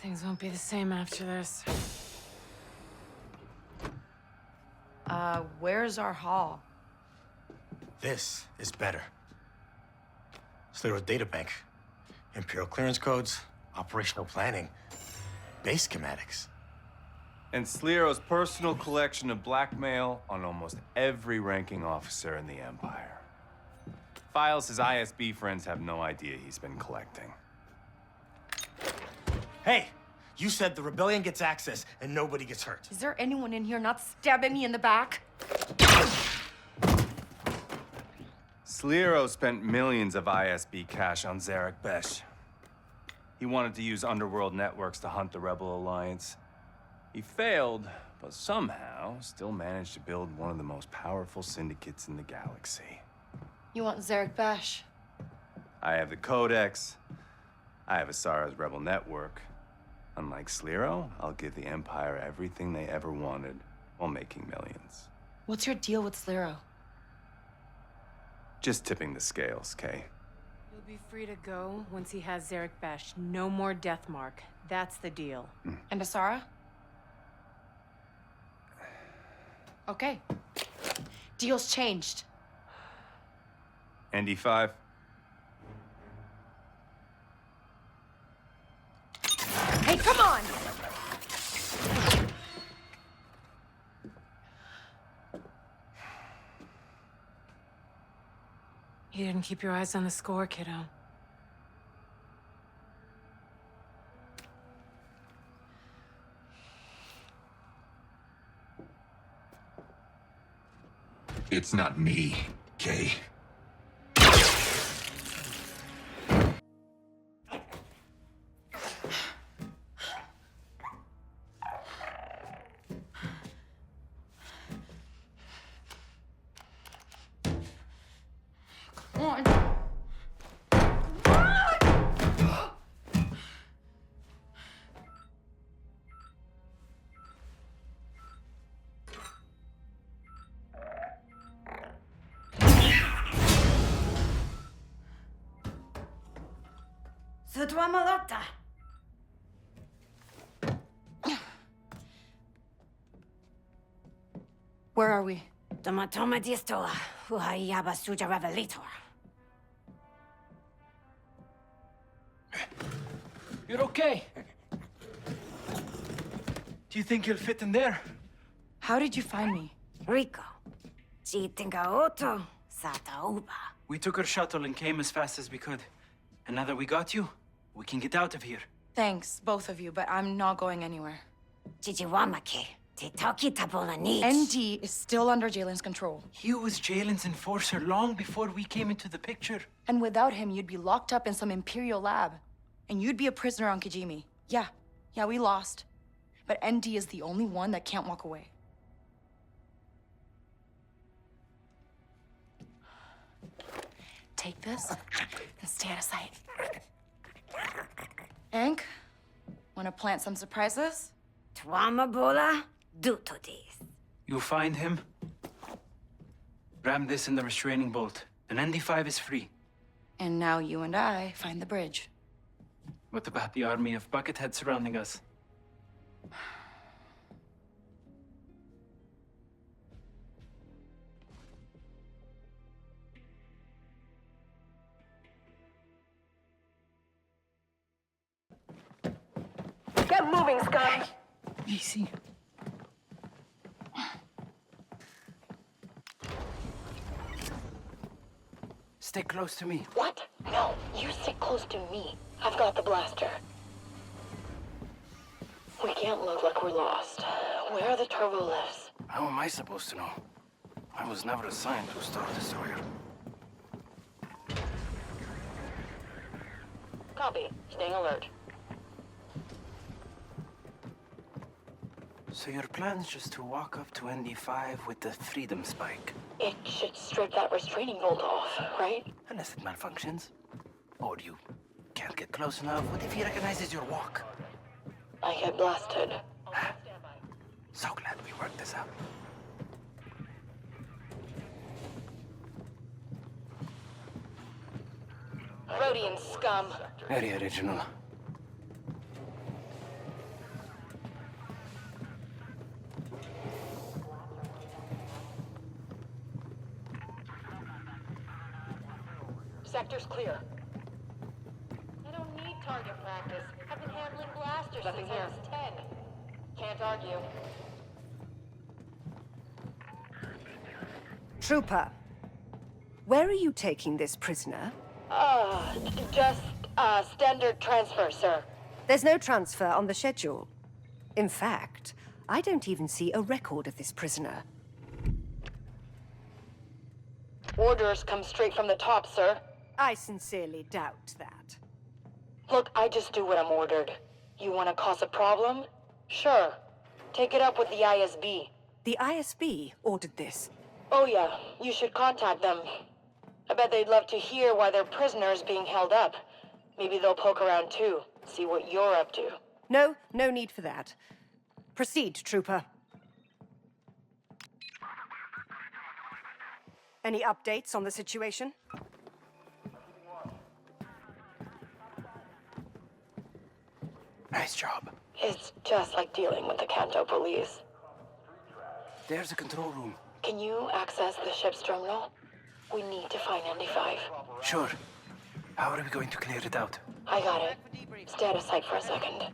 Things won't be the same after this. Where's our hall? This is better. Sliro's databank. Imperial clearance codes, operational planning, base schematics. And Sliro's personal collection of blackmail on almost every ranking officer in the Empire. Files his ISB friends have no idea he's been collecting. Hey, you said the rebellion gets access and nobody gets hurt. Is there anyone in here not stabbing me in the back? Sliro spent millions of ISB cash on Zarek Besh. He wanted to use underworld networks to hunt the Rebel Alliance. He failed, but somehow still managed to build one of the most powerful syndicates in the galaxy. You want Zarek Besh? I have the Codex. I have Asara's Rebel Network. Unlike Sliro, I'll give the Empire everything they ever wanted while making millions. What's your deal with Sliro? Just tipping the scales, Kay. He'll be free to go once he has Zarek Besh. No more death mark. That's the deal. And Asara? Okay. Deal's changed. ND5? Hey, come on! You didn't keep your eyes on the score, kiddo. It's not me, Kay. Come on. Where are we? Tomatoma distola, huhayaba suja Revelator. You're okay. Do you think you'll fit in there? How did you find me? Rico. Chitinga oto, sata uba. We took our shuttle and came as fast as we could. And now that we got you, we can get out of here. Thanks, both of you, but I'm not going anywhere. Chichiwamake, te toki tabola needs. ND is still under Jalen's control. He was Jalen's enforcer long before we came into the picture. And without him, you'd be locked up in some Imperial lab. And you'd be a prisoner on Kijimi. Yeah, we lost. But ND is the only one that can't walk away. Take this and stay out of sight. Ank, wanna plant some surprises? Tuama bola, duto dis. You'll find him. Ram this in the restraining bolt. Then ND5 is free. And now you and I find the bridge. What about the army of bucketheads surrounding us? Get moving, Sky! Easy. Stay close to me. What? No, you stick close to me. I've got the blaster. We can't look like we're lost. Where are the turbo lifts? How am I supposed to know? I was never assigned to a Star Destroyer. Copy. Staying alert. So your plan's just to walk up to ND5 with the Freedom Spike? It should strip that restraining bolt off, right? Unless it malfunctions. Or you can't get close enough. What if he recognizes your walk? I get blasted. So glad we worked this out. Rhodian scum. Very original. Sector's clear. I don't need target practice. I've been handling blasters since I was 10. Can't argue. Trooper, where are you taking this prisoner? Just, standard transfer, sir. There's no transfer on the schedule. In fact, I don't even see a record of this prisoner. Orders come straight from the top, sir. I sincerely doubt that. Look, I just do what I'm ordered. You want to cause a problem? Sure. Take it up with the ISB. The ISB ordered this. Oh yeah, you should contact them. I bet they'd love to hear why their prisoner is being held up. Maybe they'll poke around too, see what you're up to. No need for that. Proceed, Trooper. Any updates on the situation? Nice job. It's just like dealing with the Kanto police. There's a control room. Can you access the ship's terminal? We need to find ND5. Sure. How are we going to clear it out? I got it. Stay out of sight for a second.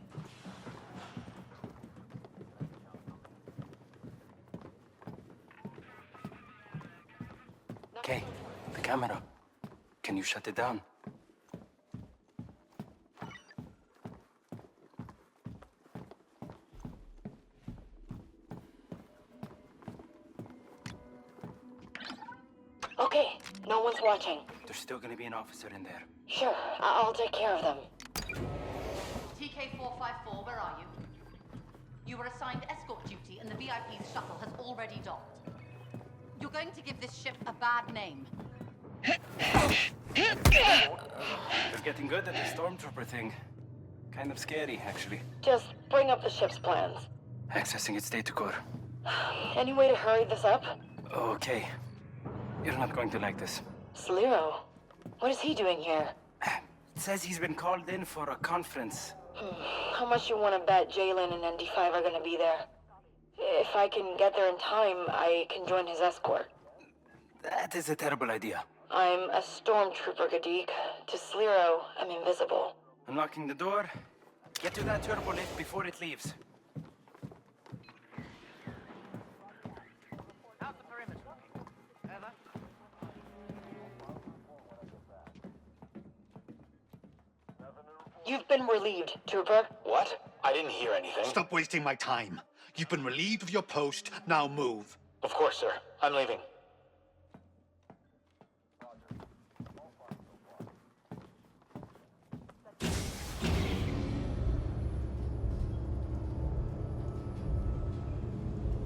Okay, the camera. Can you shut it down? Okay, no one's watching. There's still gonna be an officer in there. Sure, I'll take care of them. TK-454, where are you? You were assigned escort duty and the VIP's shuttle has already docked. You're going to give this ship a bad name. They're getting good at the stormtrooper thing. Kind of scary, actually. Just bring up the ship's plans. Accessing its data core. Any way to hurry this up? Okay. You're not going to like this. Sliro, what is he doing here? It says he's been called in for a conference. How much you want to bet Jalen and ND5 are gonna be there? If I can get there in time, I can join his escort. That is a terrible idea. I'm a stormtrooper, Gadik. To Sliro, I'm invisible. Unlocking the door. Get to that turbo lift before it leaves. You've been relieved, Trooper. What? I didn't hear anything. Stop wasting my time. You've been relieved of your post. Now move. Of course, sir. I'm leaving.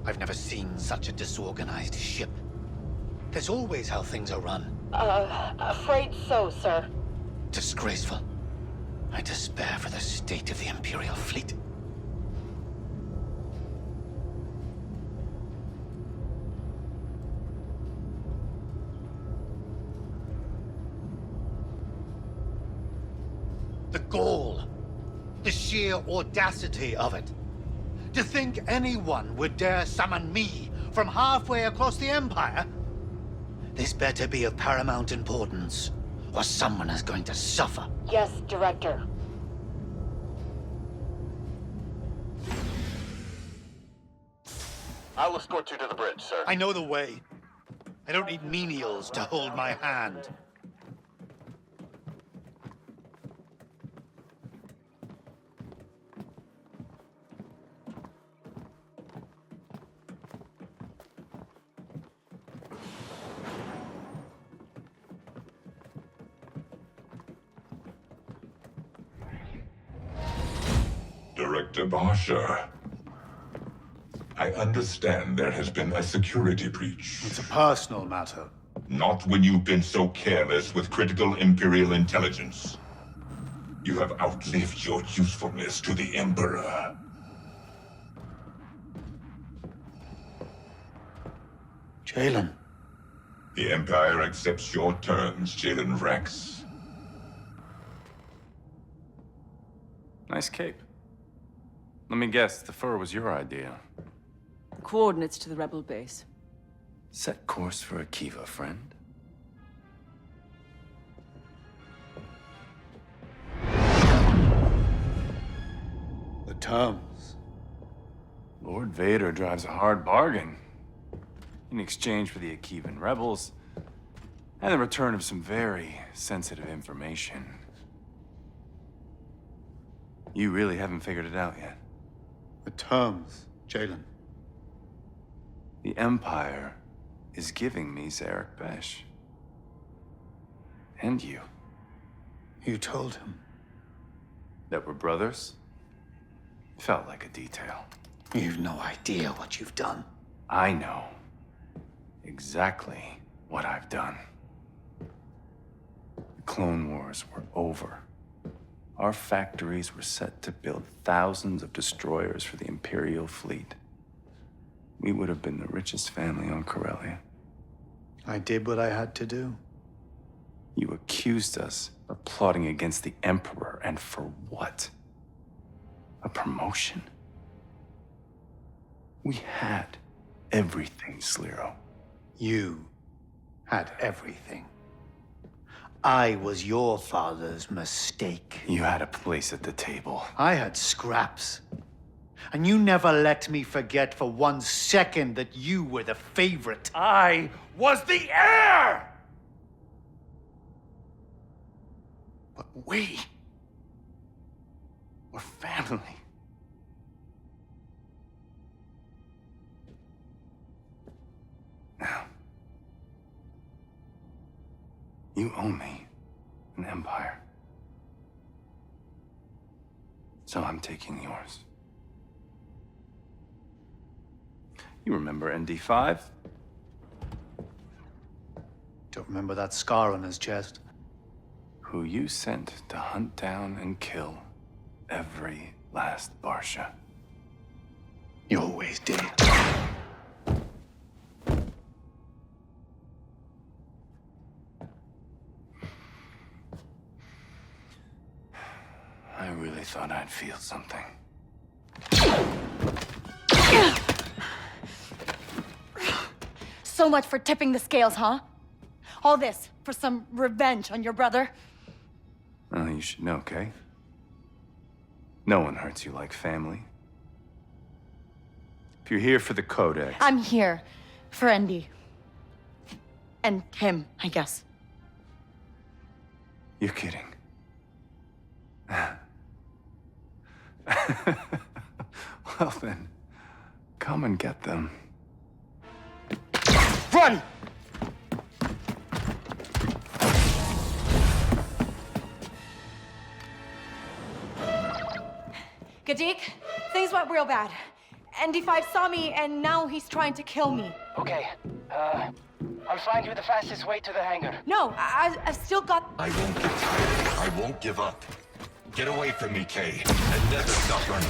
I've never seen such a disorganized ship. That's always how things are run. Afraid so, sir. Disgraceful. I despair for the state of the Imperial fleet. The gall, the sheer audacity of it. To think anyone would dare summon me from halfway across the Empire? This better be of paramount importance, or someone is going to suffer. Yes, Director. I'll escort you to the bridge, sir. I know the way. I don't need menials to hold my hand. Director Barsha, I understand there has been a security breach. It's a personal matter. Not when you've been so careless with critical Imperial intelligence. You have outlived your usefulness to the Emperor. Jalen. The Empire accepts your terms, Jalen Rex. Nice cape. Let me guess, the fur was your idea. Coordinates to the rebel base. Set course for Akiva, friend. terms. Lord Vader drives a hard bargain. In exchange for the Akivan rebels, and the return of some very sensitive information. You really haven't figured it out yet. The terms, Jalen. The Empire is giving me Zarek Besh. And you. You told him. That we're brothers? Felt like a detail. You've no idea what you've done. I know exactly what I've done. The Clone Wars were over. Our factories were set to build thousands of destroyers for the Imperial fleet. We would have been the richest family on Corellia. I did what I had to do. You accused us of plotting against the Emperor, and for what? A promotion? We had everything, Sliro. You had everything. I was your father's mistake. You had a place at the table. I had scraps. And you never let me forget for 1 second that you were the favorite. I was the heir! But we were family. Now, you owe me an empire. So I'm taking yours. You remember ND5? Don't remember that scar on his chest. Who you sent to hunt down and kill every last Barsha. You always did. I really thought I'd feel something. So much for tipping the scales, huh? All this for some revenge on your brother? Well, you should know, Kay. No one hurts you like family. If you're here for the Codex... I'm here for Andy. And him, I guess. You're kidding. Well then, come and get them. Run! Gadik, things went real bad. ND5 saw me, and now he's trying to kill me. Okay, I'll find you the fastest way to the hangar. No, I've still got... I won't get tired. I won't give up. Get away from me, Kay, and never stop running.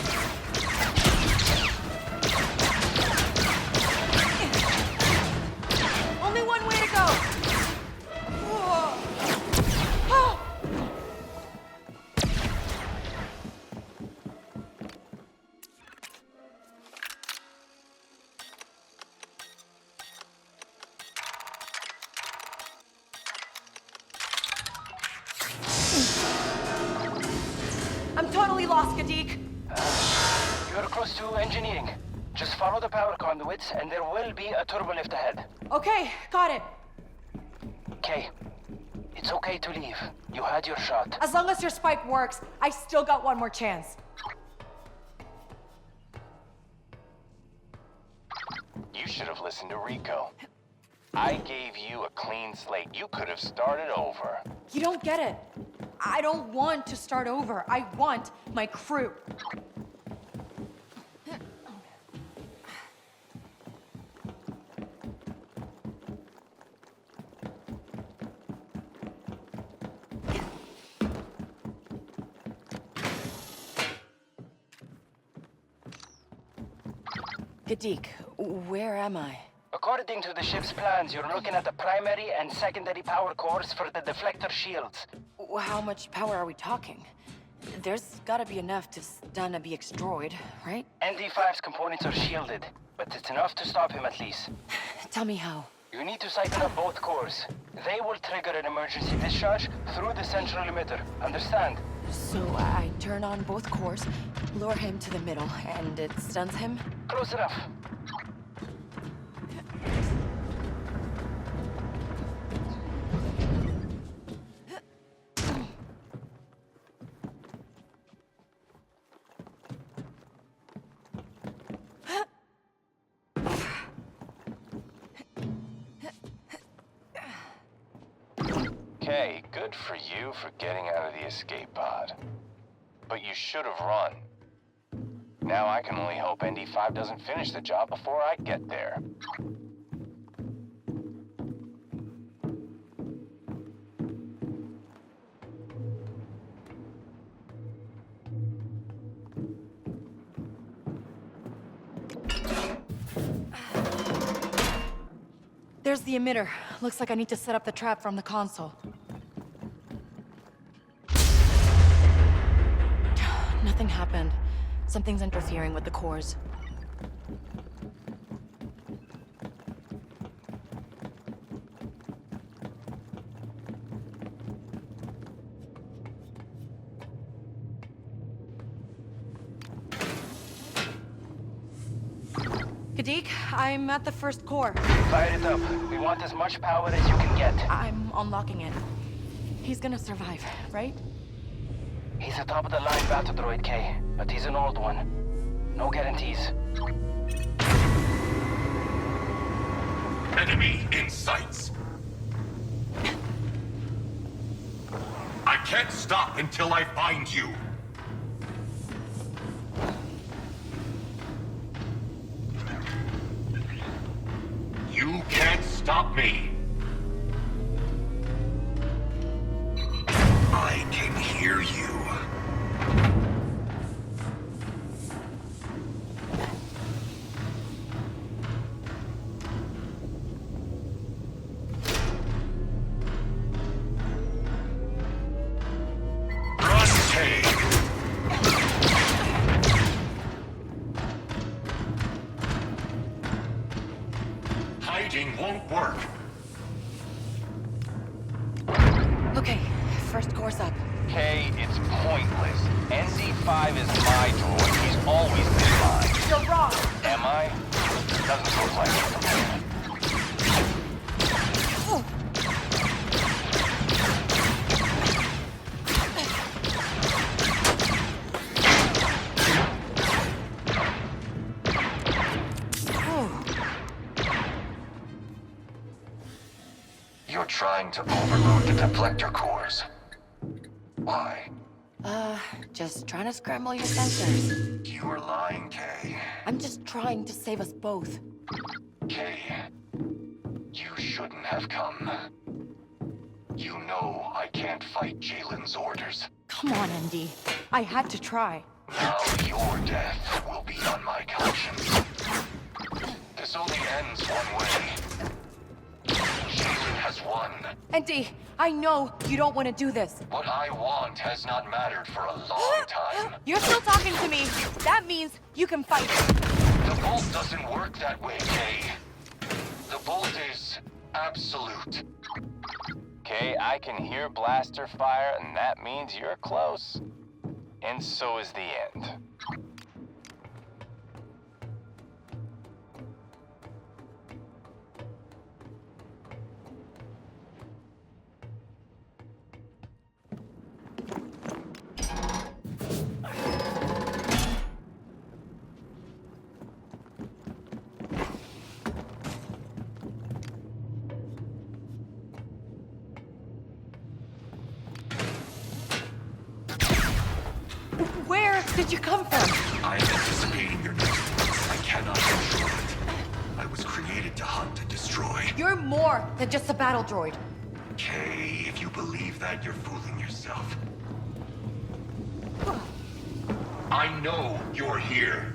Only one way to go. Whoa. Oh. I'm totally lost, Gadik. You're close to engineering. Just follow the power conduits, and there will be a turbolift ahead. Okay, got it. Okay, it's okay to leave. You had your shot. As long as your spike works, I still got one more chance. You should have listened to Rico. I gave you a clean slate. You could have started over. You don't get it. I don't want to start over. I want my crew. Gadik, where am I? According to the ship's plans, you're looking at the primary and secondary power cores for the deflector shields. How much power are we talking? There's gotta be enough to stun a BX droid, right? ND5's components are shielded, but it's enough to stop him at least. Tell me how. You need to siphon up both cores. They will trigger an emergency discharge through the central emitter. Understand? So I turn on both cores, lure him to the middle, and it stuns him? Close enough. Okay, good for you for getting out of the escape pod. But you should have run. Now I can only hope ND5 doesn't finish the job before I get there. There's the emitter. Looks like I need to set up the trap from the console. Nothing happened. Something's interfering with the cores. Kadik, I'm at the first core. Fire it up. We want as much power as you can get. I'm unlocking it. He's gonna survive, right? He's a top-of-the-line battle droid, K, but he's an old one. No guarantees. Enemy in sights. I can't stop until I find you. You can't stop me. I can hear you. Hiding won't work. Okay, first course up. Okay, it's pointless. ND5 is my droid. He's always been mine. You're wrong! Am I? Doesn't look like it. You're trying to overload the deflector cores. Why? Just trying to scramble your sensors. You're lying, Kay. I'm just trying to save us both. Kay, you shouldn't have come. You know I can't fight Jalen's orders. Come on, Andy. I had to try. Now your death will be on my conscience. This only ends one way. Jalen has won. Andy, I know you don't want to do this. What I want has not mattered for a long time. You're still talking to me. That means you can fight. The bolt doesn't work that way, Kay. The bolt is absolute. Okay, I can hear blaster fire, and that means you're close. And so is the end. Where did you come from? I am anticipating your next moves. I cannot control it. I was created to hunt and destroy. You're more than just a battle droid. Kay, if you believe that, you're fooling yourself. I know you're here.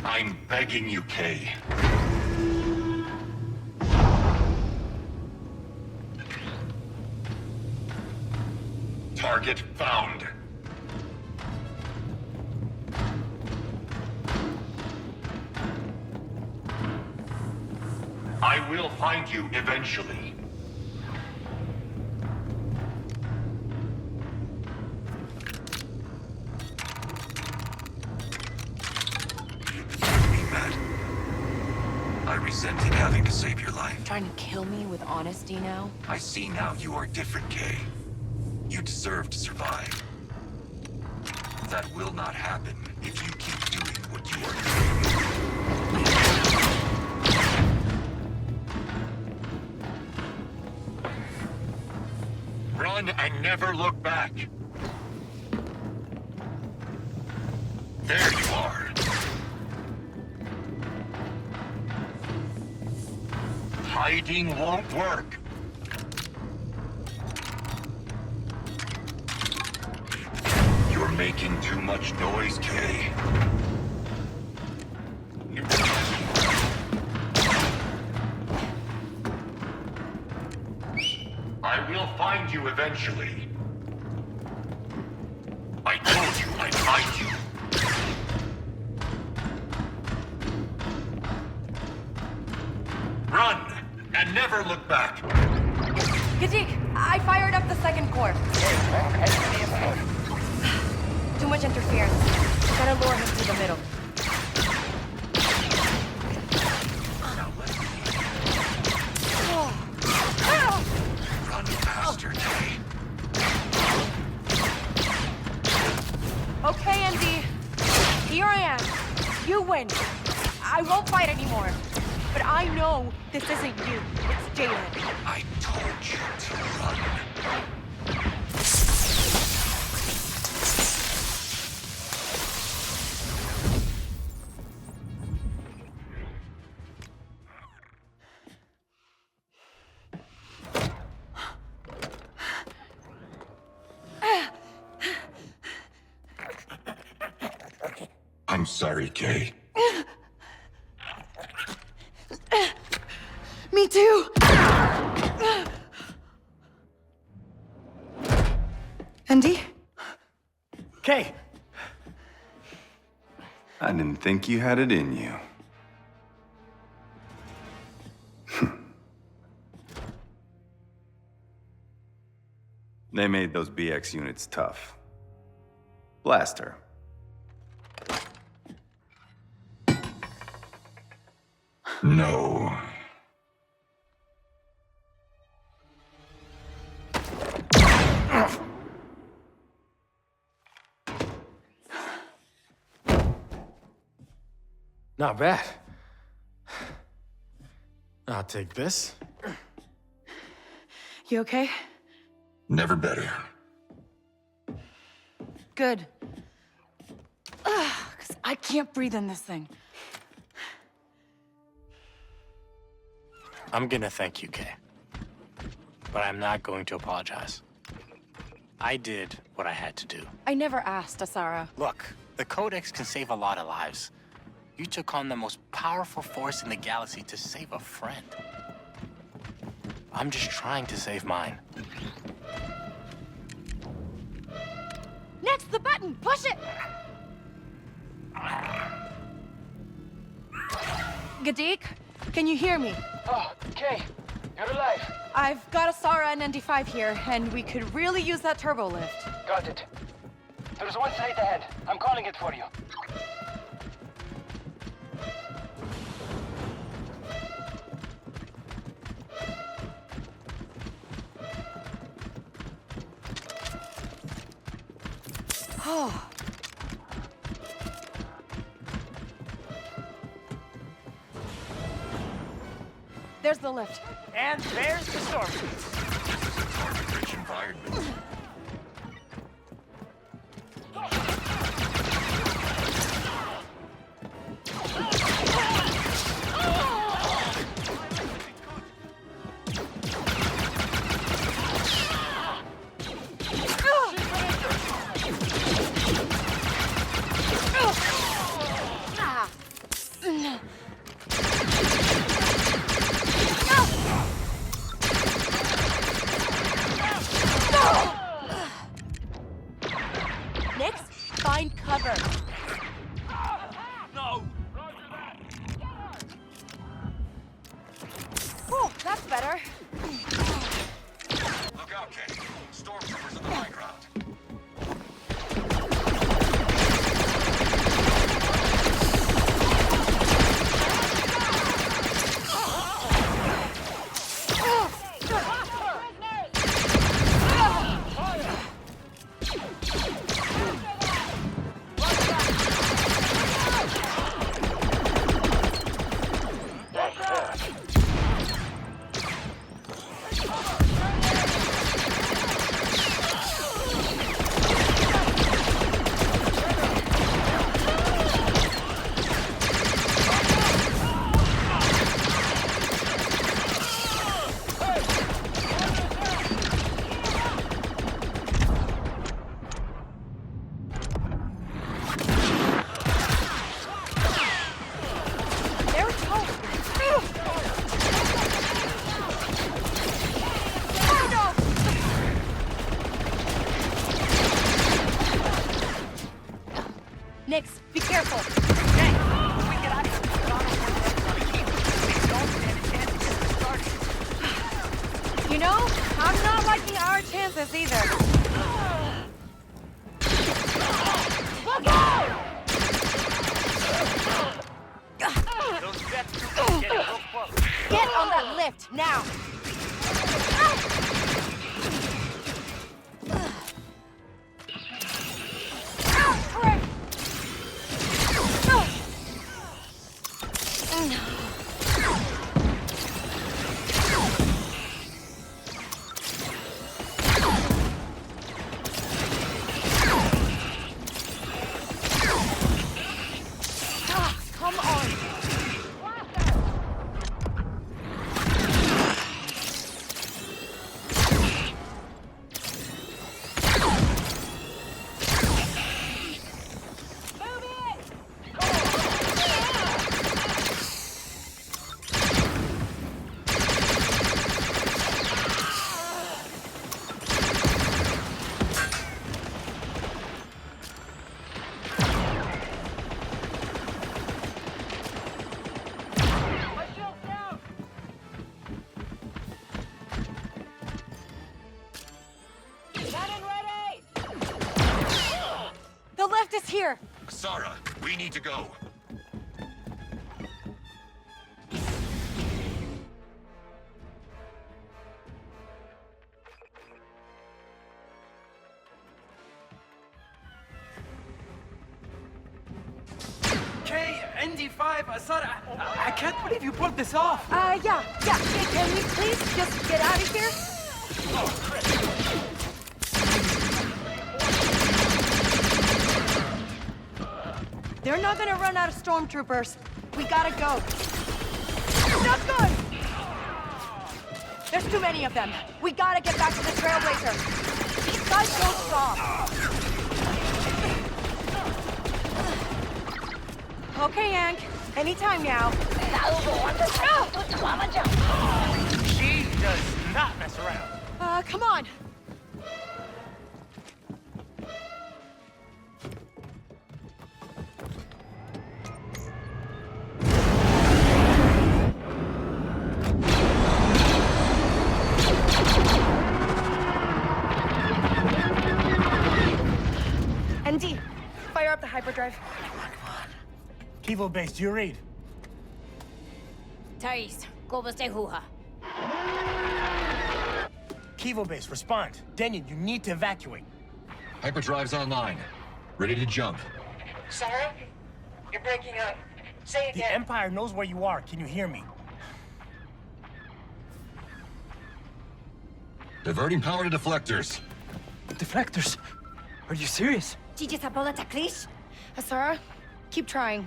I'm begging you, Kay. Target found. I will find you eventually. I resented having to save your life. Trying to kill me with honesty now? I see now you are different, Kay. You deserve to survive. That will not happen if you keep doing what you are doing. Run and never look back. There you are. Hiding won't work. You're making too much noise, Kay. I will find you eventually. I told you I'd find you. Run! And never look back! Gadik, I fired up the second core. Too much interference. Gotta lure him through the middle. Run faster, Kay. Okay, Andy. Here I am. You win. I won't fight anymore. But I know this isn't you. It's Jalen. I told you to run. I'm sorry, Kay. Me too! Andy? Kay! I didn't think you had it in you. They made those BX units tough. Blast her. No. Not bad. I'll take this. You okay? Never better. Good. 'Cause I can't breathe in this thing. I'm gonna thank you, Kay. But I'm not going to apologize. I did what I had to do. I never asked, Asara. Look, the Codex can save a lot of lives. You took on the most powerful force in the galaxy to save a friend. I'm just trying to save mine. Next, the button! Push it! Gadik, can you hear me? Oh, Kay, you're alive. I've got Asara and ND5 here, and we could really use that turbo lift. Got it. There's one site ahead. I'm calling it for you. Oh. There's the lift. And there's the storm. Target-rich environment. No! better. Look out, Kay. Stormtroopers in the high ground. Nix, be careful. Hey, we get out of here. Don't stand a chance to get started. You know, I'm not liking our chances either. Look out! Those jets are getting real close. Get on that lift, now! Come on! The lift is here! Sarah, we need to go. Kay, ND5, Sarah, I can't believe you pulled this off. Yeah. Hey, can we please just get out of here? They're not gonna run out of stormtroopers. We gotta go. Not good! There's too many of them. We gotta get back to the Trailblazer. These guys don't stop. Okay, Hank. Anytime now. She does not mess around. Come on. ND, fire up the hyperdrive. Kivo base, do you read? Thais, Gobas de Huha. Kivo base, respond. Daniel, you need to evacuate. Hyperdrive's online. Ready to jump. Sarah? You're breaking up. Say The again. Empire knows where you are. Can you hear me? Diverting power to deflectors. Deflectors? Are you serious? Chichisapola Taklish? Sarah, keep trying.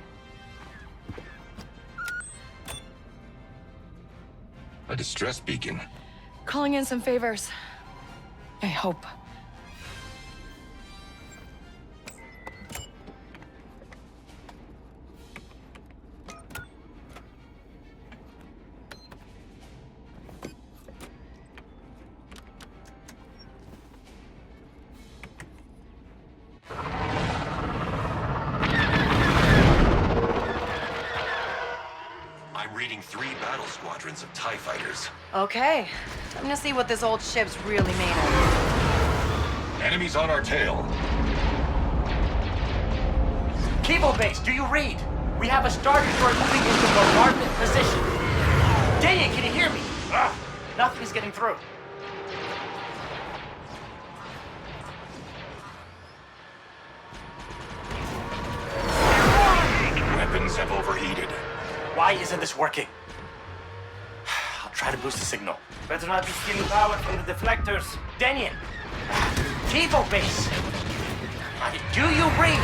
A distress beacon. Calling in some favors. I hope. I'm reading defeating 3 battle squadrons of TIE fighters. Okay. I'm gonna see what this old ship's really made of. Enemies on our tail. Cable base, do you read? We have a Star Destroyer moving into bombardment position. Daniel, can you hear me? Nothing's getting through. Weapons have overheated. Why isn't this working? I'll try to boost the signal. Better not be stealing power from the deflectors. Daniel! Cable base! Do you read?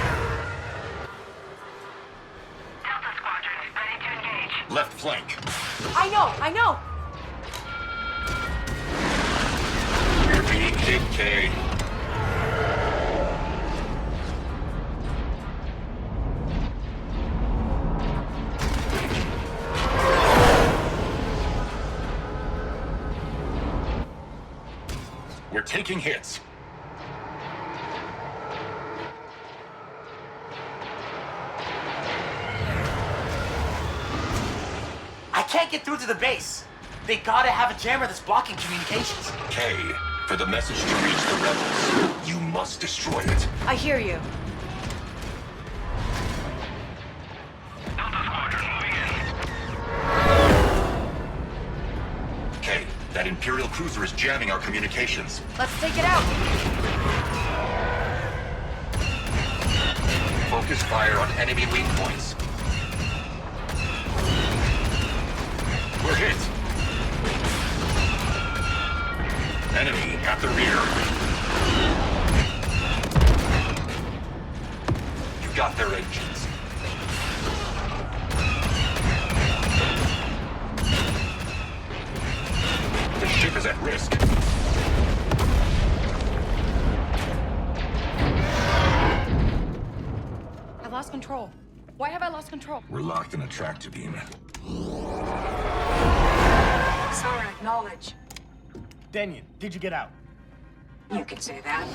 Delta Squadron, ready to engage. Left flank. I know! We're being hit, Kay. We're taking hits. I can't get through to the base. They gotta have a jammer that's blocking communications. Kay, for the message to reach the rebels, you must destroy it. I hear you. Delta Squadron moving in. Kay, that Imperial cruiser is jamming our communications. Let's take it out. Focus fire on enemy weak points. We're hit. Enemy at the rear. You got their engines. The ship is at risk. I lost control. Why have I lost control? We're locked in a tractor beam. Sora, acknowledge. Daniel, did you get out? You can say that.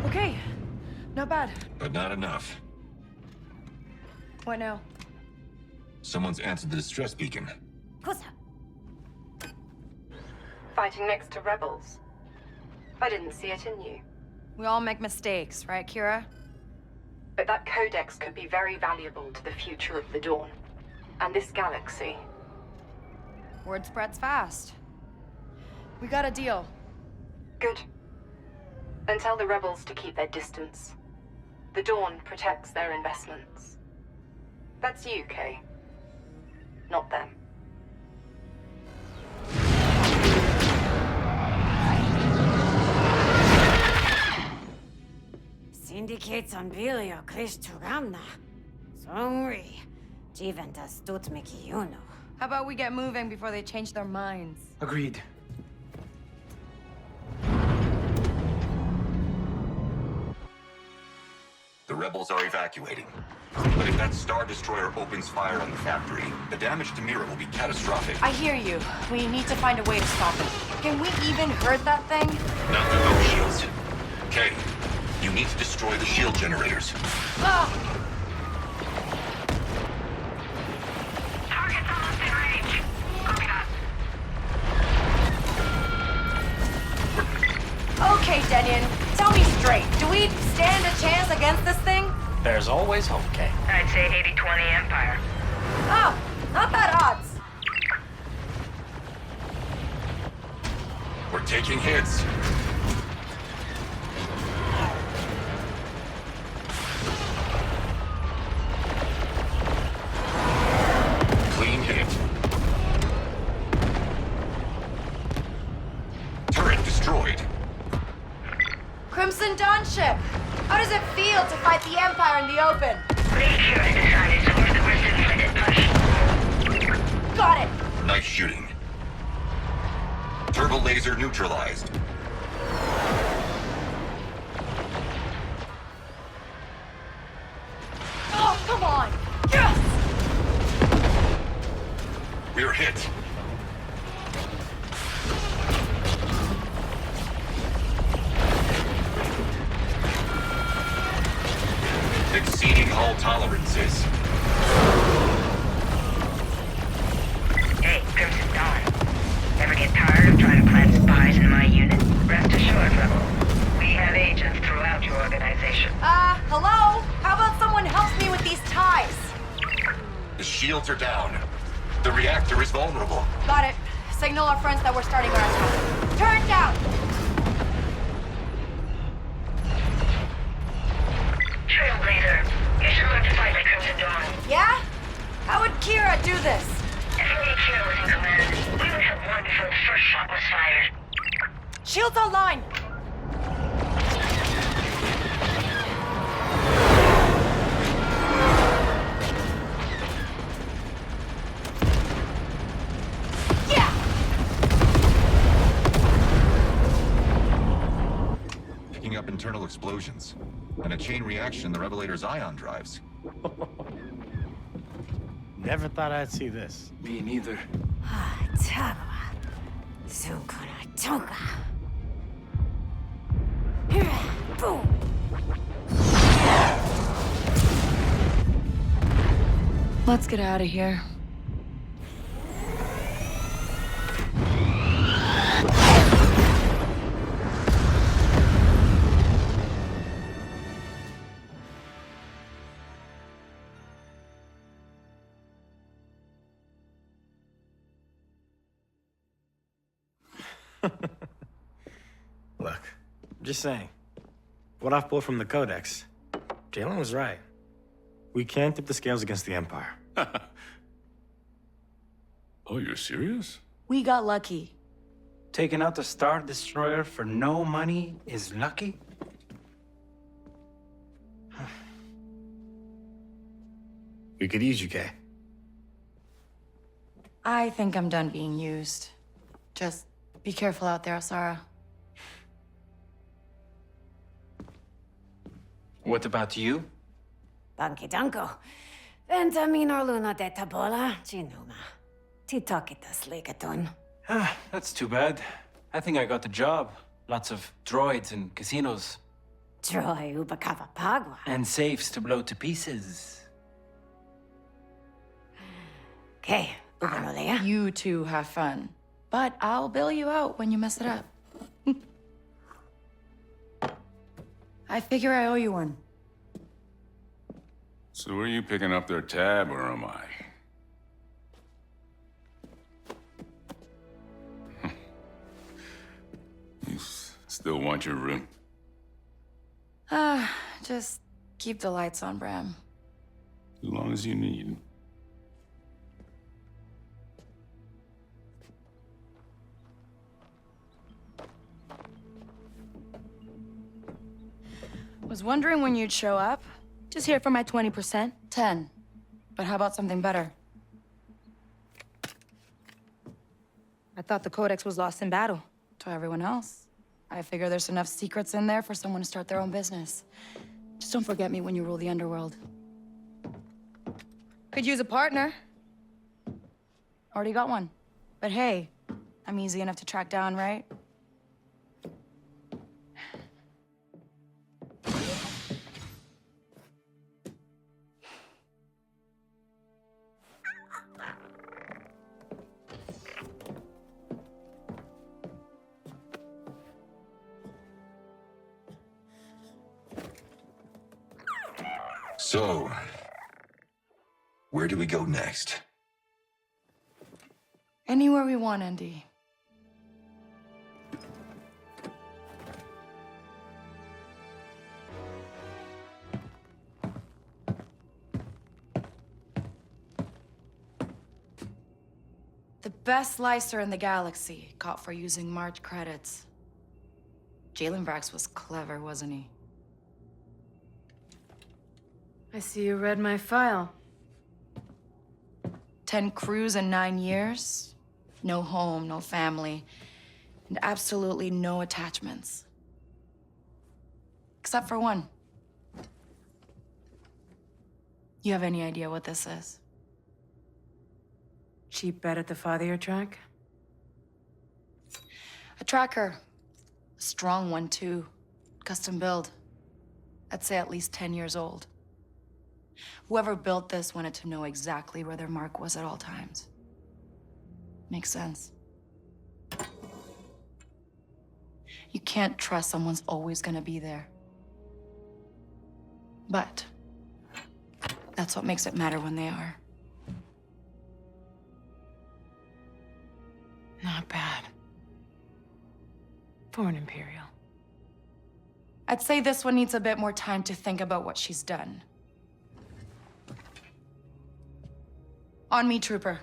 Okay. Not bad. But not enough. What now? Someone's answered the distress beacon. Fighting next to rebels. I didn't see it in you. We all make mistakes, right, Kira? But that codex could be very valuable to the future of the Dawn. And this galaxy. Word spreads fast. We got a deal. Good. Then tell the rebels to keep their distance. The Dawn protects their investments. That's you, Kay. Not them. Syndicates on Bilio Krishtugamna. Songri. Jiventas Tutmiki Yuno. How about we get moving before they change their minds? Agreed. The rebels are evacuating. But if that Star Destroyer opens fire on the factory, the damage to Mira will be catastrophic. I hear you. We need to find a way to stop it. Can we even hurt that thing? Not with those shields. Kay, you need to destroy the shield generators. Ah! Target's almost in range. Copy that. Okay, Denian. Tell me straight. Do we stand a chance against this thing? There's always hope, Kay. I'd say 80-20 Empire. Oh, not bad odds. We're taking hits. Clean hit. Turret destroyed. Crimson Dawn ship. How does it feel to fight the Empire in the open? Make sure I decided so the Western push. Got it. Nice shooting. Turbo laser neutralized. Oh, come on. Yes! We're hit. exceeding hull tolerances. Hey, Crimson Dawn. Ever get tired of trying to plant spies in my unit? Rest assured, Rebel. We have agents throughout your organization. Hello? How about someone helps me with these ties? The shields are down. The reactor is vulnerable. Got it. Signal our friends that we're starting our attack. Turn down! Trailblazer, you should learn to fight like Crimson Dawn. Yeah? How would Kira do this? If only Kira was in command, we would have won before the first shot was fired. Shields online! Picking up internal explosions. And a chain reaction in the Revelator's ion drives. Never thought I'd see this. Me neither. Tagawa. Zunkuna Tonga. Boom. Let's get out of here. Look, just saying. What I've pulled from the Codex, Jalen was right. We can't tip the scales against the Empire. Oh, you're serious? We got lucky. Taking out the Star Destroyer for no money is lucky? We could use you, Kay. I think I'm done being used. Just be careful out there, Asara. What about you? Banki Danko. Venta minor luna de tabola, Chinuma. Titokitas legaton. That's too bad. I think I got the job. Lots of droids and casinos. Troy ubakava pagwa. And safes to blow to pieces. Okay, ubanolea. You two have fun. But I'll bail you out when you mess it up. I figure I owe you one. So are you picking up their tab, or am I? You still want your room? Just keep the lights on, Bram. As long as you need. Was wondering when you'd show up. Just here for my 20%. 10. But how about something better? I thought the Codex was lost in battle. To everyone else. I figure there's enough secrets in there for someone to start their own business. Just don't forget me when you rule the underworld. Could use a partner. Already got one. But hey, I'm easy enough to track down, right? So, where do we go next? Anywhere we want, Andy. The best slicer in the galaxy, caught for using March credits. Jalen Brax was clever, wasn't he? I see you read my file. 10 crews in 9 years. No home, no family, and absolutely no attachments. Except for one. You have any idea what this is? Cheap bet at the fathier track? A tracker. A strong one, too. Custom build. I'd say at least 10 years old. Whoever built this wanted to know exactly where their mark was at all times. Makes sense. You can't trust someone's always gonna be there. But that's what makes it matter when they are. Not bad. For an Imperial. I'd say this one needs a bit more time to think about what she's done. On me, Trooper.